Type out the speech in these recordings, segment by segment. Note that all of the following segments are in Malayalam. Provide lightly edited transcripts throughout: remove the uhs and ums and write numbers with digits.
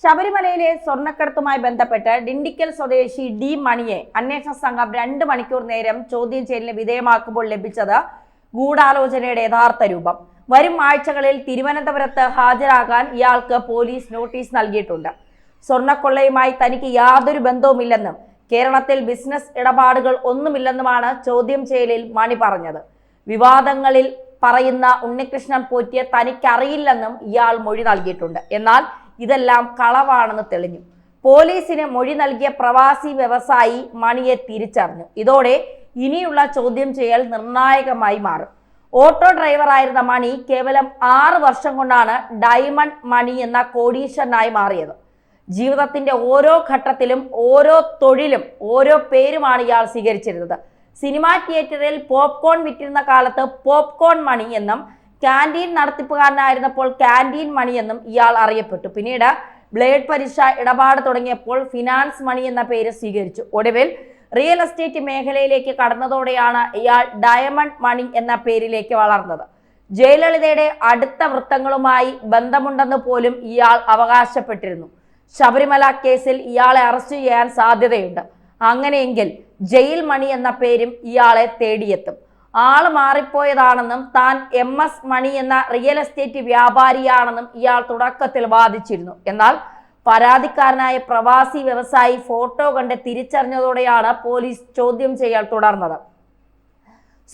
ശബരിമലയിലെ സ്വർണ്ണക്കടത്തുമായി ബന്ധപ്പെട്ട് ഡിണ്ടിക്കൽ സ്വദേശി ഡി മണിയെ അന്വേഷണ സംഘം 2 മണിക്കൂർ നേരം ചോദ്യം ചെയ്യലിന് വിധേയമാക്കുമ്പോൾ ലഭിച്ചത് ഗൂഢാലോചനയുടെ യഥാർത്ഥ രൂപം. വരും ആഴ്ചകളിൽ തിരുവനന്തപുരത്ത് ഹാജരാകാൻ ഇയാൾക്ക് പോലീസ് നോട്ടീസ് നൽകിയിട്ടുണ്ട്. സ്വർണ്ണക്കൊള്ളയുമായി തനിക്ക് യാതൊരു ബന്ധവുമില്ലെന്നും കേരളത്തിൽ ബിസിനസ് ഇടപാടുകൾ ഒന്നുമില്ലെന്നുമാണ് ചോദ്യം ചെയ്യലിൽ മണി പറഞ്ഞത്. വിവാദങ്ങളിൽ പറയുന്ന ഉണ്ണികൃഷ്ണൻ പോറ്റിയെ തനിക്കറിയില്ലെന്നും ഇയാൾ മൊഴി നൽകിയിട്ടുണ്ട്. എന്നാൽ ഇതെല്ലാം കളവാണെന്ന് തെളിഞ്ഞു. പോലീസിന് മൊഴി നൽകിയ പ്രവാസി വ്യവസായി മണിയെ തിരിച്ചറിഞ്ഞു. ഇതോടെ ഇനിയുള്ള ചോദ്യം ചെയ്യൽ നിർണായകമായി മാറും. ഓട്ടോ ഡ്രൈവറായിരുന്ന മണി കേവലം 6 വർഷം കൊണ്ടാണ് ഡയമണ്ട് മണി എന്ന കോടീശ്വരനായി മാറിയത്. ജീവിതത്തിന്റെ ഓരോ ഘട്ടത്തിലും ഓരോ തൊഴിലും ഓരോ പേരുമാണ് ഇയാൾ സ്വീകരിച്ചിരുന്നത്. സിനിമാ തിയേറ്ററിൽ പോപ്കോൺ വിറ്റിരുന്ന കാലത്ത് പോപ്കോൺ മണി എന്നും ക്യാൻറ്റീൻ നടത്തിപ്പുകാരനായിരുന്നപ്പോൾ ക്യാൻറ്റീൻ മണി എന്നും ഇയാൾ അറിയപ്പെട്ടു. പിന്നീട് ബ്ലേഡ് പലിശ ഇടപാട് തുടങ്ങിയപ്പോൾ ഫിനാൻസ് മണി എന്ന പേര് സ്വീകരിച്ചു. ഒടുവിൽ റിയൽ എസ്റ്റേറ്റ് മേഖലയിലേക്ക് കടന്നതോടെയാണ് ഇയാൾ ഡയമണ്ട് മണി എന്ന പേരിലേക്ക് വളർന്നത്. ജയലളിതയുടെ അടുത്ത വൃത്തങ്ങളുമായി ബന്ധമുണ്ടെന്ന് പോലും ഇയാൾ അവകാശപ്പെട്ടിരുന്നു. ശബരിമല കേസിൽ ഇയാളെ അറസ്റ്റ് ചെയ്യാൻ സാധ്യതയുണ്ട്. അങ്ങനെയെങ്കിൽ ജയിൽ മണി എന്ന പേരും ഇയാളെ തേടിയെത്തും. ആള് മാറിപ്പോയതാണെന്നും താൻ MS മണി എന്ന റിയൽ എസ്റ്റേറ്റ് വ്യാപാരിയാണെന്നും ഇയാൾ തുടക്കത്തിൽ വാദിച്ചിരുന്നു. എന്നാൽ പരാതിക്കാരനായ പ്രവാസി വ്യവസായി ഫോട്ടോ കണ്ട് തിരിച്ചറിഞ്ഞതോടെയാണ് പോലീസ് ചോദ്യം ചെയ്യൽ തുടർന്നത്.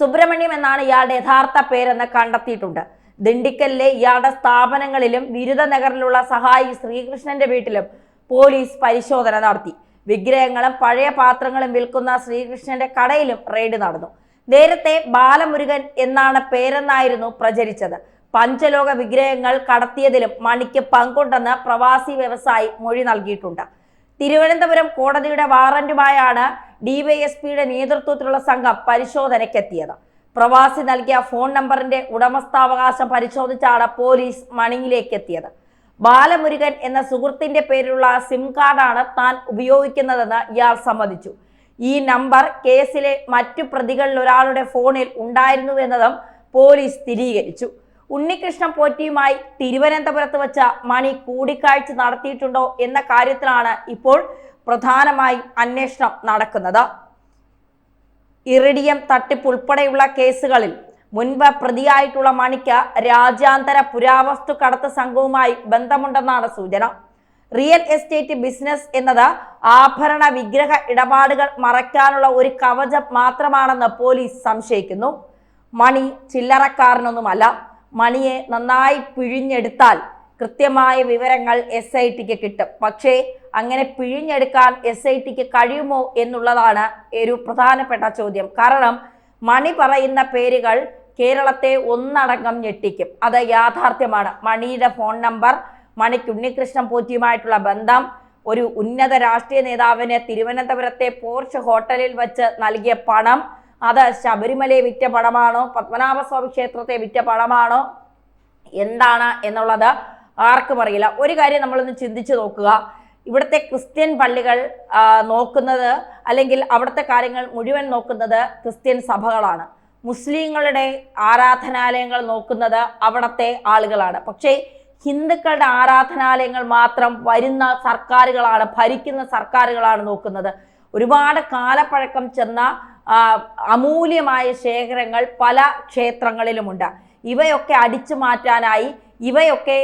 സുബ്രഹ്മണ്യം എന്നാണ് ഇയാളുടെ യഥാർത്ഥ പേരെന്ന് കണ്ടെത്തിയിട്ടുണ്ട്. ദിണ്ടിക്കലിലെ ഇയാളുടെ സ്ഥാപനങ്ങളിലും വിരുദനഗറിലുള്ള സഹായി ശ്രീകൃഷ്ണന്റെ വീട്ടിലും പോലീസ് പരിശോധന നടത്തി. വിഗ്രഹങ്ങളും പഴയ പാത്രങ്ങളും വിൽക്കുന്ന ശ്രീകൃഷ്ണന്റെ കടയിലും റെയ്ഡ് നടന്നു. നേരത്തെ ബാലമുരുകൻ എന്നാണ് പേരെന്നായിരുന്നു പ്രചരിച്ചത്. പഞ്ചലോക വിഗ്രഹങ്ങൾ കടത്തിയതിലും മണിക്ക് പങ്കുണ്ടെന്ന് പ്രവാസി വ്യവസായി മൊഴി നൽകിയിട്ടുണ്ട്. തിരുവനന്തപുരം കോടതിയുടെ വാറന്റുമായാണ് DYSPയുടെ നേതൃത്വത്തിലുള്ള സംഘം പരിശോധനയ്ക്കെത്തിയത്. പ്രവാസി നൽകിയ ഫോൺ നമ്പറിന്റെ ഉടമസ്ഥാവകാശം പരിശോധിച്ചാണ് പോലീസ് മണിയിലേക്ക് എത്തിയത്. ബാലമുരുകൻ എന്ന സുഹൃത്തിന്റെ പേരിലുള്ള സിം കാർഡാണ് താൻ ഉപയോഗിക്കുന്നതെന്ന് ഇയാൾ സമ്മതിച്ചു. ഈ നമ്പർ കേസിലെ മറ്റു പ്രതികളിൽ ഒരാളുടെ ഫോണിൽ ഉണ്ടായിരുന്നുവെന്നതും പോലീസ് സ്ഥിരീകരിച്ചു. ഉണ്ണികൃഷ്ണൻ പോറ്റിയുമായി തിരുവനന്തപുരത്ത് വെച്ച മണി കൂടിക്കാഴ്ച നടത്തിയിട്ടുണ്ടോ എന്ന കാര്യത്തിലാണ് ഇപ്പോൾ പ്രധാനമായി അന്വേഷണം നടക്കുന്നത്. ഇറിഡിയം തട്ടിപ്പ് ഉൾപ്പെടെയുള്ള കേസുകളിൽ മുൻപ് പ്രതിയായിട്ടുള്ള മണിക്ക് രാജ്യാന്തര പുരാവസ്തു കടത്ത് സംഘവുമായി ബന്ധമുണ്ടെന്നാണ് സൂചന. റിയൽ എസ്റ്റേറ്റ് ബിസിനസ് എന്നത് ആഭരണ വിഗ്രഹ ഇടപാടുകൾ മറയ്ക്കാനുള്ള ഒരു കവചം മാത്രമാണെന്ന് പോലീസ് സംശയിക്കുന്നു. മണി ചില്ലറക്കാരനൊന്നുമല്ല. മണിയെ നന്നായി പിഴിഞ്ഞെടുത്താൽ കൃത്യമായ വിവരങ്ങൾ SITക്ക് കിട്ടും. പക്ഷേ അങ്ങനെ പിഴിഞ്ഞെടുക്കാൻ SITക്ക് കഴിയുമോ എന്നുള്ളതാണ് ഒരു പ്രധാനപ്പെട്ട ചോദ്യം. കാരണം മണി പറയുന്ന പേരുകൾ കേരളത്തെ ഒന്നടങ്കം ഞെട്ടിക്കും. അത് യാഥാർത്ഥ്യമാണ്. മണിയുടെ ഫോൺ നമ്പർ, മണിക്ക് ഉണ്ണികൃഷ്ണൻ പോറ്റിയുമായിട്ടുള്ള ബന്ധം, ഒരു ഉന്നത രാഷ്ട്രീയ നേതാവിന് തിരുവനന്തപുരത്തെ പോർച്ച് ഹോട്ടലിൽ വെച്ച് നൽകിയ പണം, അത് ശബരിമലയെ വിറ്റ പണമാണോ പത്മനാഭസ്വാമി ക്ഷേത്രത്തെ വിറ്റ പണമാണോ എന്താണ് എന്നുള്ളത് ആർക്കും അറിയില്ല. ഒരു കാര്യം നമ്മളൊന്ന് ചിന്തിച്ചു നോക്കുക. ഇവിടുത്തെ ക്രിസ്ത്യൻ പള്ളികൾ നോക്കുന്നത്, അല്ലെങ്കിൽ അവിടുത്തെ കാര്യങ്ങൾ മുഴുവൻ നോക്കുന്നത് ക്രിസ്ത്യൻ സഭകളാണ്. മുസ്ലിങ്ങളുടെ ആരാധനാലയങ്ങൾ നോക്കുന്നത് അവിടുത്തെ ആളുകളാണ്. പക്ഷേ ഹിന്ദുക്കളുടെ ആരാധനാലയങ്ങൾ മാത്രം വരുന്ന സർക്കാരുകളാണ്, ഭരിക്കുന്ന സർക്കാരുകളാണ് നോക്കുന്നത്. ഒരുപാട് കാലപ്പഴക്കം ചെന്ന അമൂല്യമായ ശേഖരങ്ങൾ പല ക്ഷേത്രങ്ങളിലുമുണ്ട്. ഇവയൊക്കെ അടിച്ചു മാറ്റാനായി, ഇവയൊക്കെ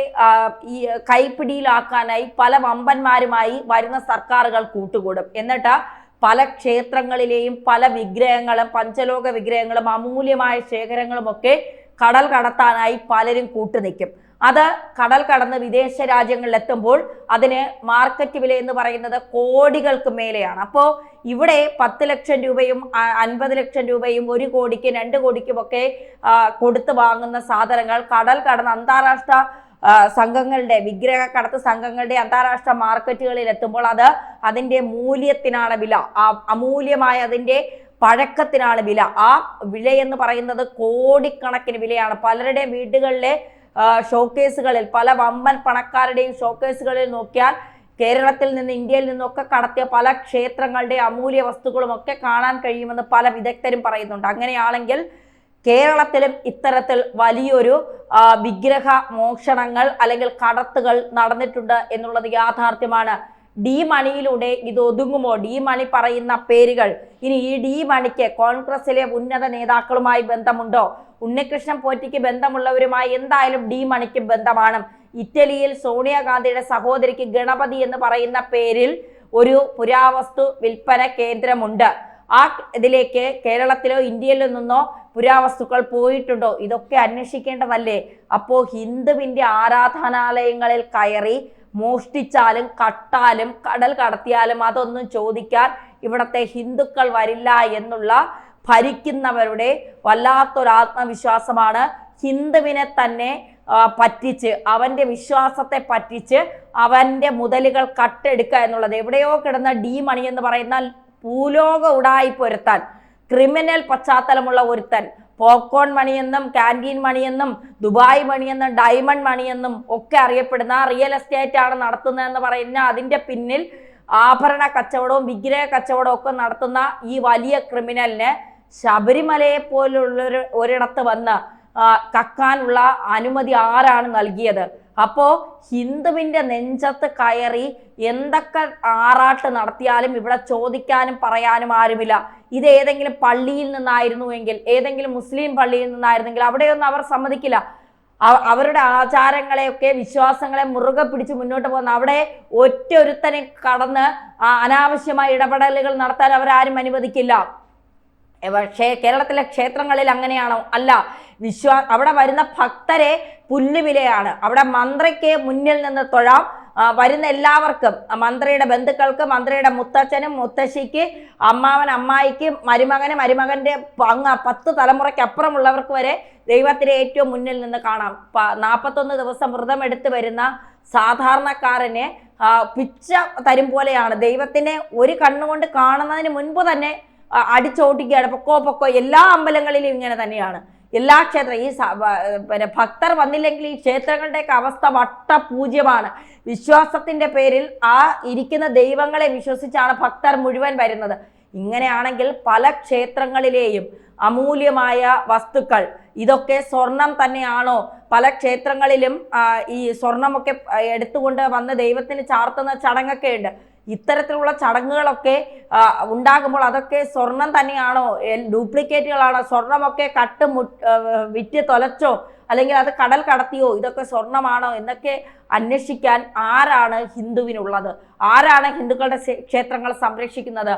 ഈ കൈപ്പിടിയിലാക്കാനായി പല വമ്പന്മാരുമായി വരുന്ന സർക്കാരുകൾ കൂട്ടുകൂടും. എന്നിട്ട് പല ക്ഷേത്രങ്ങളിലെയും പല വിഗ്രഹങ്ങളും, പഞ്ചലോക വിഗ്രഹങ്ങളും അമൂല്യമായ ശേഖരങ്ങളും ഒക്കെ കടൽ കടത്താനായി പലരും കൂട്ടുനിൽക്കും. അത് കടൽ കടന്ന് വിദേശ രാജ്യങ്ങളിൽ എത്തുമ്പോൾ അതിന് മാർക്കറ്റ് വില എന്ന് പറയുന്നത് കോടികൾക്ക് മേലെയാണ്. അപ്പോൾ ഇവിടെ 10 ലക്ഷം രൂപയും 50 ലക്ഷം രൂപയും 1 കോടിക്ക് 2 കോടിക്കുമൊക്കെ കൊടുത്ത് വാങ്ങുന്ന സാധനങ്ങൾ കടൽ കടന്ന് അന്താരാഷ്ട്ര സംഘങ്ങളുടെ, വിഗ്രഹ കടത്ത് സംഘങ്ങളുടെ അന്താരാഷ്ട്ര മാർക്കറ്റുകളിൽ എത്തുമ്പോൾ അത് അതിൻ്റെ മൂല്യത്തിനാണ് വില. അമൂല്യമായ അതിൻ്റെ പഴക്കത്തിനാണ് വില. ആ വിലയെന്ന് പറയുന്നത് കോടിക്കണക്കിന് വിലയാണ്. പലരുടെ വീടുകളിലെ ഷോക്കേസുകളിൽ, പല വമ്പൻ പണക്കാരുടെയും ഷോക്കേസുകളിൽ നോക്കിയാൽ കേരളത്തിൽ നിന്ന്, ഇന്ത്യയിൽ നിന്നൊക്കെ കടത്തിയ പല ക്ഷേത്രങ്ങളുടെ അമൂല്യ വസ്തുക്കളും ഒക്കെ കാണാൻ കഴിയുമെന്ന് പല വിദഗ്ധരും പറയുന്നുണ്ട്. അങ്ങനെയാണെങ്കിൽ കേരളത്തിലും ഇത്തരത്തിൽ വലിയൊരു വിഗ്രഹ മോഷണങ്ങൾ അല്ലെങ്കിൽ കടത്തുകൾ നടന്നിട്ടുണ്ട് എന്നുള്ളത് യാഥാർത്ഥ്യമാണ്. ഡി മണിയിലൂടെ ഇത് ഒതുങ്ങുമോ? ഡി മണി പറയുന്ന പേരുകൾ ഇനി ഈ ഡി മണിക്ക് കോൺഗ്രസിലെ ഉന്നത നേതാക്കളുമായി ബന്ധമുണ്ടോ? ഉണ്ണികൃഷ്ണൻ പോറ്റിക്ക് ബന്ധമുള്ളവരുമായി എന്തായാലും ഡി മണിക്ക് ബന്ധമാണ്. ഇറ്റലിയിൽ സോണിയാഗാന്ധിയുടെ സഹോദരിക്ക് ഗണപതി എന്ന് പറയുന്ന പേരിൽ ഒരു പുരാവസ്തു വിൽപ്പന കേന്ദ്രമുണ്ട്. ആ ഇതിലേക്ക് കേരളത്തിലോ ഇന്ത്യയിലോ നിന്നോ പുരാവസ്തുക്കൾ പോയിട്ടുണ്ടോ? ഇതൊക്കെ അന്വേഷിക്കേണ്ടതല്ലേ? അപ്പോ ഹിന്ദുവിന്റെ ആരാധനാലയങ്ങളിൽ കയറി മോഷ്ടിച്ചാലും കട്ടാലും കടൽ കടത്തിയാലും അതൊന്നും ചോദിക്കാൻ ഇവിടത്തെ ഹിന്ദുക്കൾ വരില്ല എന്നുള്ള ഭരിക്കുന്നവരുടെ വല്ലാത്തൊരു ആത്മവിശ്വാസമാണ്. ഹിന്ദുവിനെ തന്നെ പറ്റിച്ച്, അവന്റെ വിശ്വാസത്തെ പറ്റിച്ച് അവന്റെ മുതലുകൾ കട്ടെടുക്കുക എന്നുള്ളത്. എവിടെയോ കിടന്ന ഡി മണി എന്ന് പറയുന്ന ഭൂലോക ഉടായിപ്പ് ഒരുത്താൻ, ക്രിമിനൽ പശ്ചാത്തലമുള്ള ഒരുത്തൻ, പോപ്കോൺ മണിയെന്നും കാന്റീൻ മണിയെന്നും ദുബായ് മണിയെന്നും ഡയമണ്ട് മണിയെന്നും ഒക്കെ അറിയപ്പെടുന്ന റിയൽ എസ്റ്റേറ്റ് ആണ് നടത്തുന്നതെന്ന് പറയുന്ന അതിൻ്റെ പിന്നിൽ ആഭരണ കച്ചവടവും വിഗ്രഹ കച്ചവടവും ഒക്കെ നടത്തുന്ന ഈ വലിയ ക്രിമിനലിന് ശബരിമലയെ പോലുള്ളൊരു ഒരിടത്ത് വന്ന് കക്കാനുള്ള അനുമതി ആരാണ് നൽകിയത്? അപ്പോ ഹിന്ദുവിന്റെ നെഞ്ചത്ത് കയറി എന്തൊക്കെ ആറാട്ട് നടത്തിയാലും ഇവിടെ ചോദിക്കാനും പറയാനും ആരുമില്ല. ഇത് ഏതെങ്കിലും പള്ളിയിൽ നിന്നായിരുന്നുവെങ്കിൽ, ഏതെങ്കിലും മുസ്ലിം പള്ളിയിൽ നിന്നായിരുന്നെങ്കിൽ അവിടെയൊന്നും അവർ സമ്മതിക്കില്ല. അവരുടെ ആചാരങ്ങളെയൊക്കെ വിശ്വാസങ്ങളെ മുറുകെ പിടിച്ച് മുന്നോട്ട് പോകുന്ന അവിടെ ഒറ്റൊരുത്തനെ കടന്ന് അനാവശ്യമായ ഇടപെടലുകൾ നടത്താൻ അവരാരും അനുവദിക്കില്ല. പക്ഷേ കേരളത്തിലെ ക്ഷേത്രങ്ങളിൽ അങ്ങനെയാണോ? അല്ല. അവിടെ വരുന്ന ഭക്തരെ പുല്ലുവിലയാണ്. അവിടെ മന്ത്രിക്ക് മുന്നിൽ നിന്ന് തൊഴാം. വരുന്ന എല്ലാവർക്കും, മന്ത്രിയുടെ ബന്ധുക്കൾക്ക്, മന്ത്രിയുടെ മുത്തച്ഛനും മുത്തശ്ശിക്ക്, അമ്മാവൻ അമ്മായിക്ക്, മരുമകന്, മരുമകന്റെ 10 തലമുറയ്ക്ക് അപ്പുറമുള്ളവർക്ക് വരെ ദൈവത്തിന് ഏറ്റവും മുന്നിൽ നിന്ന് കാണാം. 41 ദിവസം വ്രതം എടുത്ത് വരുന്ന സാധാരണക്കാരനെ പിച്ച തരും പോലെയാണ്. ദൈവത്തിനെ ഒരു കണ്ണുകൊണ്ട് കാണുന്നതിന് മുൻപ് തന്നെ അടിച്ചോട്ടിക്കുകയാണ്. പൊക്കോ എല്ലാ അമ്പലങ്ങളിലും ഇങ്ങനെ തന്നെയാണ്. എല്ലാ ക്ഷേത്രം ഈ ഭക്തർ വന്നില്ലെങ്കിൽ ഈ ക്ഷേത്രങ്ങളുടെയൊക്കെ അവസ്ഥ വട്ടപൂജ്യമാണ്. വിശ്വാസത്തിന്റെ പേരിൽ ആ ഇരിക്കുന്ന ദൈവങ്ങളെ വിശ്വസിച്ചാണ് ഭക്തർ മുഴുവൻ വരുന്നത്. ഇങ്ങനെയാണെങ്കിൽ പല ക്ഷേത്രങ്ങളിലെയും അമൂല്യമായ വസ്തുക്കൾ ഇതൊക്കെ സ്വർണം തന്നെയാണോ? പല ക്ഷേത്രങ്ങളിലും ഈ സ്വർണമൊക്കെ എടുത്തുകൊണ്ട് വന്ന് ദൈവത്തിന് ചാർത്തുന്ന ചടങ്ങൊക്കെ ഉണ്ട്. ഇത്തരത്തിലുള്ള ചടങ്ങുകളൊക്കെ ഉണ്ടാകുമ്പോൾ അതൊക്കെ സ്വർണം തന്നെയാണോ? ഡ്യൂപ്ലിക്കേറ്റുകളാണോ? സ്വർണമൊക്കെ വിറ്റ് തൊലച്ചോ അല്ലെങ്കിൽ അത് കടൽ കടത്തിയോ? ഇതൊക്കെ സ്വർണമാണോ എന്നൊക്കെ അന്വേഷിക്കാൻ ആരാണ് ഹിന്ദുവിനുള്ളത്? ആരാണ് ഹിന്ദുക്കളുടെ ക്ഷേത്രങ്ങൾ സംരക്ഷിക്കുന്നത്?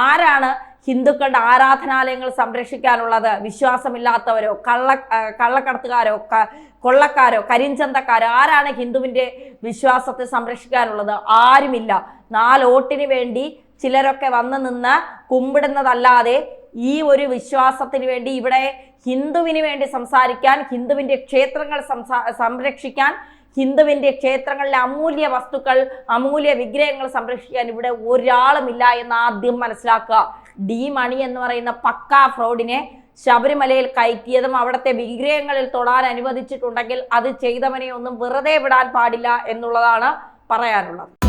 ആരാണ് ഹിന്ദുക്കളുടെ ആരാധനാലയങ്ങൾ സംരക്ഷിക്കാനുള്ളത്? വിശ്വാസമില്ലാത്തവരോ കള്ളക്കടത്തുകാരോ കൊള്ളക്കാരോ കരിഞ്ചന്തക്കാരോ? ആരാണ് ഹിന്ദുവിന്റെ വിശ്വാസത്തെ സംരക്ഷിക്കാനുള്ളത്? ആരുമില്ല. 4 വോട്ടിന് വേണ്ടി ചിലരൊക്കെ വന്ന് നിന്ന് കുമ്പിടുന്നതല്ലാതെ ഈ ഒരു വിശ്വാസത്തിന് വേണ്ടി, ഇവിടെ ഹിന്ദുവിന് വേണ്ടി സംസാരിക്കാൻ, ഹിന്ദുവിന്റെ ക്ഷേത്രങ്ങൾ സംരക്ഷിക്കാൻ, ഹിന്ദുവിന്റെ ക്ഷേത്രങ്ങളിലെ അമൂല്യ വസ്തുക്കൾ, അമൂല്യ വിഗ്രഹങ്ങൾ സംരക്ഷിക്കാൻ ഇവിടെ ഒരാളുമില്ല എന്ന് ആദ്യം മനസ്സിലാക്കുക. ഡി മണി എന്ന് പറയുന്ന പക്കാ ഫ്രോഡിനെ ശബരിമലയിൽ കയറ്റിയതും അവിടുത്തെ വിഗ്രഹങ്ങളിൽ തൊടാൻ അനുവദിച്ചിട്ടുണ്ടെങ്കിൽ അത് ചെയ്തവനെ ഒന്നും വെറുതെ വിടാൻ പാടില്ല എന്നുള്ളതാണ് പറയാനുള്ളത്.